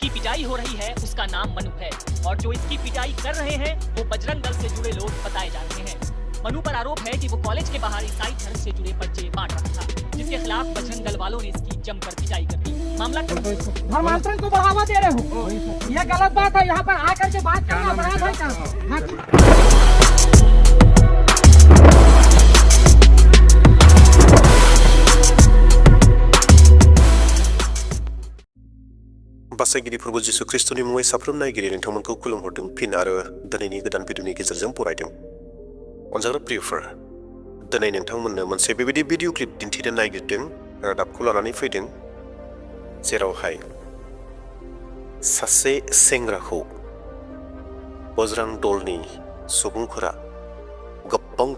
की पिटाई हो रही है उसका नाम मनु है और जो इसकी पिटाई कर रहे हैं वो बजरंग दल से जुड़े लोग बताए जा रहे हैं। मनु पर आरोप है कि वो कॉलेज के बाहर ईसाई धर्म से जुड़े पर्चे बांट रहा था, जिसके खिलाफ बजरंग दल वालों ने इसकी जमकर पिटाई कर दी। मामला धर्मांतरण को बढ़ावा दे रहे हो, यह गलत बात है। यहाँ पर आकर के बात करना अपराध है क्या? बासायगिरिफोरखौ जिसु ख्रिस्टनि मुङै साफ्रोम नायगिरि नोंथांमोनखौ खुलुमहरदों फिन आरो दिनैनि गोदान भिडिअनि गेजेरजों बरायदों। अनजाग्रा प्रियफोर, दिनै नोंथांमोननो मोनसे बेबायदि भिडिअ क्लिप दिन्थिनो नागिरदों, रादाबखौ लानानै फैदों, जेरावहाय सासे सेंग्राखौ बजरंग दलनि सुबुंफोरा गोबां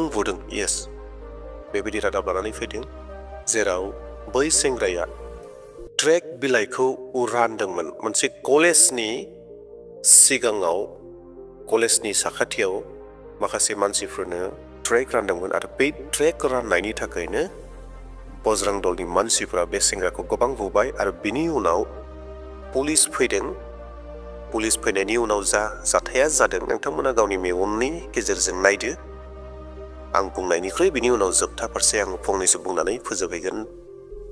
बुदों, येस, बेबायदि रादाब लानानै फैदों, जेराव बै सेंग्राया ट्रेक बिलाइखौ रानदोंमोन। मोनसे कलेजनि सिगाङाव, कलेजनि साखाथियाव माखासे मानसिफोरनो ट्रेक रानदोंमोन आरो बे ट्रेक राननायनि थाखायनो बजरंग दलनि मानसिफोरा बे सेंग्राखौ गोबां बुबाय आरो बिनि उनाव पुलिस फैदों। पुलिस फैनायनि उनाव जा जाथाया जादों नोंथांमोना गावनि मेगननि गेजेरजों नायदो। आं बुंनायनिख्रुइ बिनि उनाव जोबथा फारसे आं फंनैसो बुंनानै फोजोबहैगोन।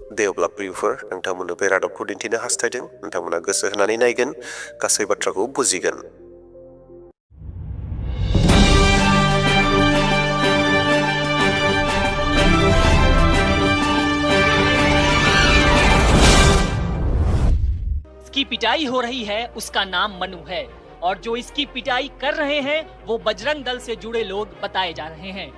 दे अब्ला प्रियफोर, नोंथांमोननो बे रादाबखौ दिन्थिनो हास्थायदों, नोंथांमोना गोसो होनानै नायगोन, गासै बाथ्राखौ बुजिगोन। इसकी पिटाई हो रही है उसका नाम मनु है और जो इसकी पिटाई कर रहे हैं वो बजरंग दल से जुड़े लोग बताए जा रहे हैं।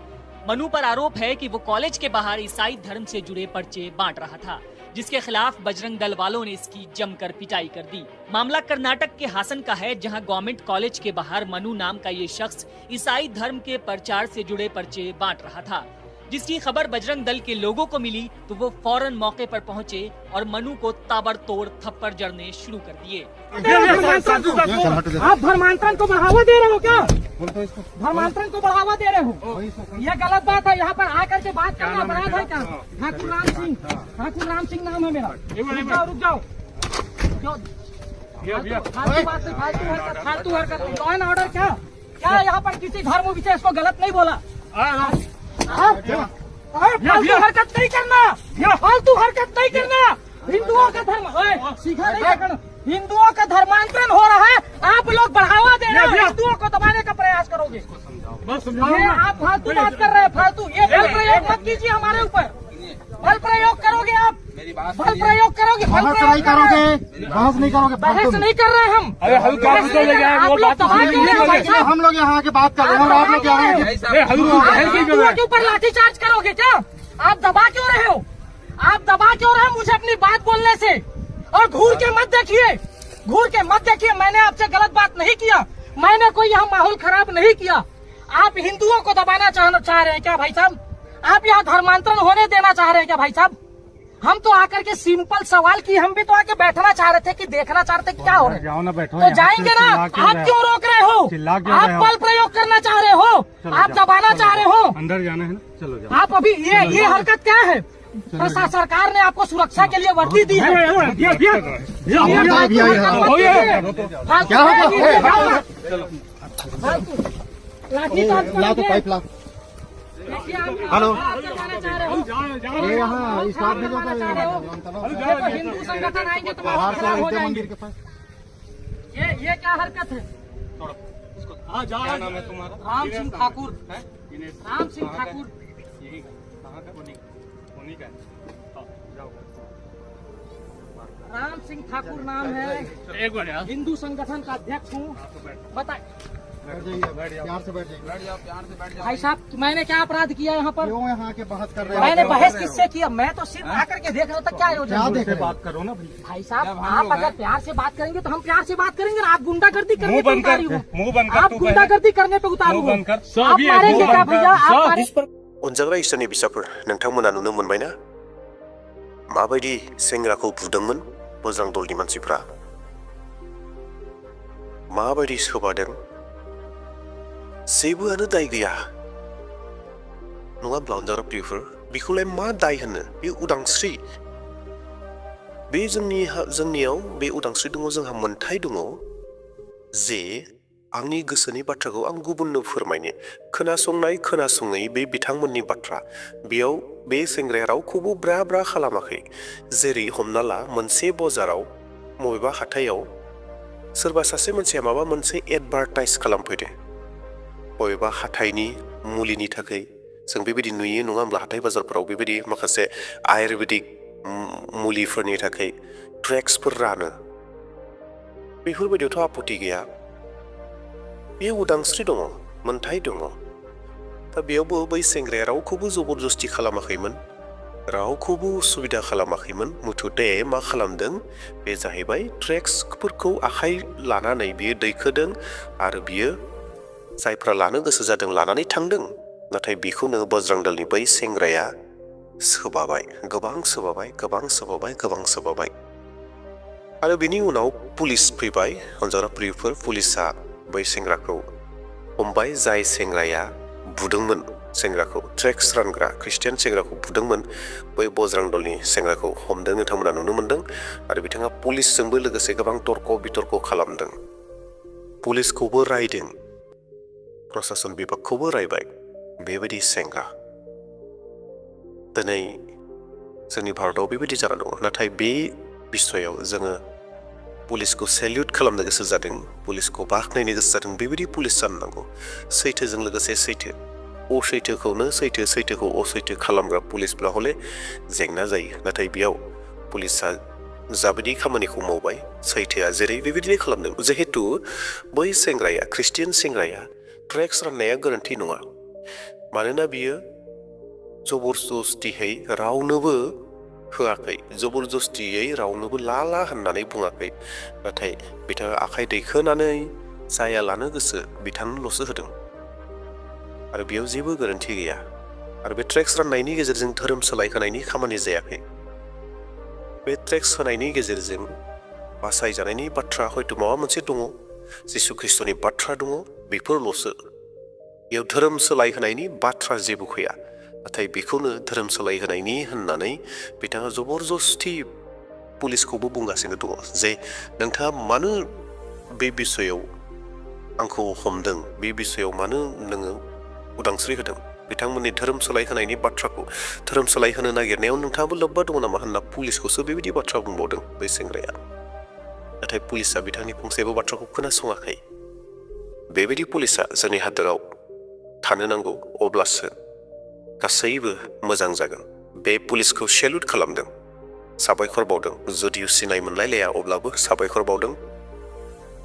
मनु पर आरोप है कि वो कॉलेज के बाहर ईसाई धर्म से जुड़े पर्चे बांट रहा था, जिसके खिलाफ बजरंग दल वालों ने इसकी जमकर पिटाई कर दी। मामला कर्नाटक के हासन का है, जहां गवर्नमेंट कॉलेज के बाहर मनु नाम का ये शख्स ईसाई धर्म के प्रचार से जुड़े पर्चे बांट रहा था। जिसकी खबर बजरंग दल के लोगों को मिली तो वो फौरन मौके पर पहुंचे और मनु को ताबड़तोड़ थप्पड़ जड़ने शुरू कर दिए। आप धर्मांतरण को बढ़ावा दे रहे हो क्या? धर्मांतरण को बढ़ावा दे रहे हो, यह गलत बात है। यहाँ पर आकर के बात करना अपराध है क्या? ठाकुर राम सिंह नाम है मेरा। रुक जाओ। फालतू हरकत, लॉ एंड ऑर्डर क्या यहाँ पर किसी धर्म विशेष को गलत नहीं बोला। फालतू हरकत नहीं करना, फालतू हरकत नहीं करना। हिंदुओं का धर्म सीखा नहीं करना। हिंदुओं का धर्मांतरण हो रहा है, आप लोग बढ़ावा दे रहे हो, हिंदुओं को दबाने का प्रयास करोगे। ये आप फालतू बात कर रहे हैं, फालतू। ये बल प्रयोग मत कीजिए हमारे ऊपर। बल प्रयोग करोगे आप, बल प्रयोग करोगे, बहस नहीं करोगे। बहस नहीं कर रहे हम। आप लोग दबा क्यों रहे हो? हम लोग यहाँ आके बात कर रहे हैं और आप लोग हिंदुओं के ऊपर लाठीचार्ज करोगे क्या? आप दबा क्यों रहे हो? आप दबा क्यों रहे हो मुझे अपनी बात बोलने से? और घूर के मत देखिए, मैंने आपसे गलत बात नहीं किया, मैंने कोई यहाँ माहौल खराब नहीं किया। आप हिंदुओं को दबाना चाह रहे हैं क्या भाई साहब? आप यहाँ धर्मांतरण होने देना चाह रहे हैं क्या भाई साहब? हम तो आकर के सिंपल सवाल की, हम भी तो आके बैठना चाह रहे थे कि देखना चाह रहे थे क्या हो रहा है। तो जाएंगे ना, आप क्यों रोक रहे हो? आप बल प्रयोग करना चाह रहे हो, आप दबाना चाह रहे हो। अंदर जाना है ना, चलो जाओ। आप अभी ये हरकत क्या है? सरकार ने आपको सुरक्षा के लिए वर्दी दी है। हेलो, हिंदू संगठन आएंगे तो हो जाएंगे। ये क्या हरकत है? क्या नाम है तुम्हारा? राम सिंह ठाकुर। राम सिंह ठाकुर नाम है, हिंदू संगठन का अध्यक्ष हूँ। बताइए। प्यार से बैठ जाइए। भाई साहब, मैंने क्या अपराध किया यहाँ पर? क्यों यहाँ के बहस कर रहे हैं? मैंने बहस किससे किया? मैं तो सिर्फ आकर के देख रहा था क्या योजना। बात करो ना भाई साहब, आप अगर प्यार से बात करेंगे तो हम प्यार से बात करेंगे। आप गुंडागर्दी करने पे उतारी हो, आप गुंडागर्दी करने पे उतारू हो। आप मारेंगे क्या भैया? अनजाग्रा इसोरनि बिसाफोर, नोंथांमोना नुनो मोनबायना माबायदि सेंग्राखौ बुदोंमोन बजरंग दलनि मानसिफ्रा, माबायदि सोबादों। जेबोआनो दाय गैया, नङा होमब्ला अनजाग्रा प्रियफोर? बेखौलाय मा दाय होनो? बे उदांस्रि। बे जोंनियाव बे उदांस्रि दङ, जोंहा मोन्थाय दङ जे आंनि गोसोनि बाथ्राखौ आं गुबुननो फोरमायनो। खोनासङै बे बिथांमोननि बाथ्रा, बेयाव बे सेंग्राया रावखौबो ब्रा ब्रा खालामाखै। जेरै हमना ला मोनसे बजाराव बबेबा हाथायाव सोरबा सासे मानसिया माबा मोनसे एडभार्टाइज खालामफैदो बबेबा हाथाइनि मुलिनि थाखाय। जों बेबायदि नुयो नङा होमब्ला, हाथाइ बाजारफोराव बेबायदि माखासे आयुर्वेदिक मुलिफोरनि थाखाय ड्राग्सफोर रानो। बेफोरबायदियावथ' आपत्ति गैया, बेयो उदांस्रि दङ, मोन्थाय दङ। दा बेयावबो बै सेंग्राया रावखौबो जबरदस्ति खालामाखैमोन, रावखौबो उसुबिदा खालामाखैमोन। मुथुते मा खालामदों, बे जाहैबाय ड्राग्सफोरखौ आखाइ लानानै बियो दैखोदों आरो बियो जायफ्रा लानो गोसो जादों लानानै थांदों। नाथाय बेखौनो बजरं दलनि बै सेंग्राया सोबाबाय, गोबां सोबाबाय। आरो बिनि उनाव पुलिस फैबाय, हानजारा पुलिसा बै सेंग्राखौ हमबाय। जाय सेंग्राया बुदोंमोन, सेंग्राखौ ड्राग्स रानग्रा ख्रिस्टियान सेंग्राखौ बुदोंमोन, बै बजरं दलनि सेंग्राखौ हमदों नोंथांमोना नुनो मोनदों। आरो बिथाङा पुलिसजोंबो लोगोसे गोबां तर्क बितर्क खालामदों, पुलिसखौबो रायदों, प्रशासन बिभागखौबो रायबाय। बेबायदि सेंग्रा दिनै जोंनि भारताव बेबायदि जाना दङ। नाथाय बे बिसयाव जोङो पुलिसखौ सेल्युट खालामनो गोसो जादों, पुलिसखौ बाख्नायनो गोसो जादों। बेबायदि पुलिस जानो नांगौ, सैथोजों लोगोसे सैथो, असैथोखौनो सैथोखौ असैथो खालामग्रा पुलिसब्ला हले जेंना जायो। नाथाय बेयाव पुलिसा जाबायदि खामानिखौ मावबाय, सैथोआ जेरै बेबायदिनो खालामदों। जिहेतु बै सेंग्राया, ख्रिस्टियान सेंग्राया ड्राग्स राननाया गोरोन्थि नङा, मानोना बियो जबरदस्तियै रावनोबो होआखै, जबरदस्तियै रावनोबो ला होननानै बुङाखै। नाथाय बिथाङा आखाइ दैखोनानै जाया लानो गोसो बिथांनोल'सो होदों आरो बेयाव जेबो गोरोन्थि गैया। आरो बे ड्राग्स राननायनि गेजेरजों धोरोम सोलायहोनायनि खामानि जायाखै। बे ड्राग्स होनायनि गेजेरजों बासायजानायनि बाथ्रा हयथ' माबा मोनसे दङ, जिसु ख्रिस्ट'नि बाथ्रा दङ, बेफोरल'सो। बेयाव धोरोम सोलायहोनायनि बाथ्रा जेबो फैया। नाथाय बेखौनो धोरोम सोलायहोनायनि होननानै बिथाङा जबरदस्ति पुलिसखौबो बुंगासिनो दङ जे नोंथाङा मानो बे बिसयाव आंखौ हमदों, बे बिसयाव मानो नोङो उदांस्रि होदों, बिथांमोननि धोरोम सोलायहोनायनि बाथ्राखौ, धोरोम सोलायहोनो नागिरनायाव नोंथाङाबो लोब्बा दङ नामा होनना पुलिसखौसो बेबायदि बाथ्रा बुंबावदों बै सेंग्राया। नाथाय पुलिसा बिथांनि फंसेबो बाथ्राखौ खोनासङाखै। बेबायदि पुलिसा जोंनि हादोराव थानो नांगौ, अब्लासो गासैबो मोजां जागोन। बे पुलिसखौ सेल्युट खालामदों, साबायखर बावदों। जुदि सिनाय मोनलायलाया अब्लाबो साबायखर बावदों।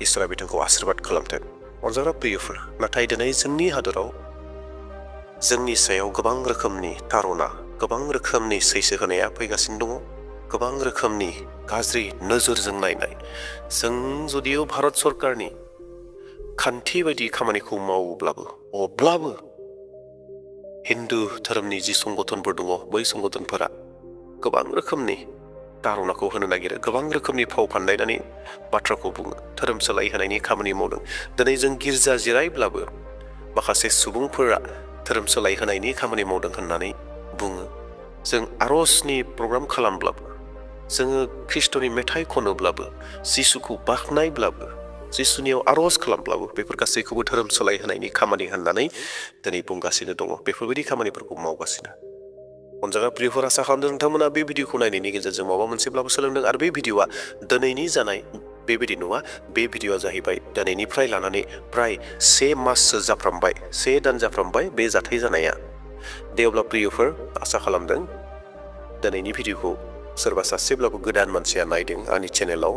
इसोरा बिथांखौ आशीर्बाद खालामथों। अनजाग्रा प्रियफोर, नाथाय दिनै जोंनि हादोराव जोंनि सायाव गोबां रोखोमनि तारना, गोबां रोखोमनि सैसो होनाया फैगासिनो दङ, गोबां रोखोमनि गाज्रि नोजोरजों नायनाय। जों जुदियो भारत सरकारनि खान्थि बायदि खामानिखौ मावोब्लाबो, अब्लाबो हिन्दु धोरोमनि जि संगठनफोर दङ, बै संगठनफोरा गोबां रोखोमनि तारनाखौ होनो नागिरो, गोबां रोखोमनि फाव फान्दायनानै बाथ्राखौ बुङो, धोरोम सोलायहोनायनि खामानि मावदों। दिनै जों गिर्जा जिरायब्लाबो माखासे सुबुंफोरा धोरोम सोलायहोनायनि खामानि मावदों होननानै बुङो। जों आर'जनि प्रग्राम खालामब्लाबो, जोङो ख्रिस्ट'नि मेथाइ खनोब्लाबो, जिसुखौ बाख्नायब्लाबो, जिसुनियाव आर'ज खालामब्लाबो, बेफोर गासैखौबो धोरोम सोलायहोनायनि खामानि होननानै दिनै बुंगासिनो दङ। बेफोरबायदि खामानिफोरखौ मावगासिनो। अनजाग्रा प्रियफोर, आसा खालामदों नोंथांमोना बे भिडिअखौ नायनायनि गेजेरजों माबा मोनसेब्लाबो सोलोंदों। आरो बे भिडिअआ दिनैनि जानाय बेबायदि नङा, बे भिडिअआ जाहैबाय दिनैनिफ्राय लानानै प्राय 1 माससो जाफ्रामबाय, 1 दान जाफ्रामबाय बे जाथाय जानाया। दे अब्ला प्रियफोर, आसा खालामदों दिनैनि भिडिअखौ सोरबा सासेब्लाबो गोदान मानसिया नायदों आंनि चेनेलाव।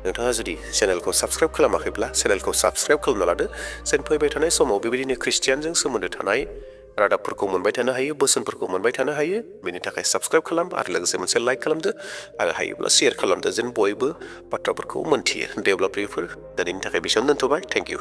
नोंथाङा जुदि चेनेलखौ साबस्क्राइब खालामाखैब्ला चेनेलखौ साबस्क्राइब खालामना लादो। जेन फैबाय थानाय समाव बेबायदिनो ख्रिस्टियानजों सोमोन्दो थानाय रादाबफोरखौ मोनबाय थानो हायो, बोसोनफोरखौ मोनबाय थानो हायो। बेनि थाखाय साबस्क्राइब खालाम आरो लोगोसे मोनसे लाइक खालामदो आरो हायोब्ला शेयार खालामदो, जेन बयबो बाथ्राफोरखौ मोनथियो। दे अब्ला प्रियफोर, दिनैनि थाखाय बेसेबां दोनथ'बाय। Thank you.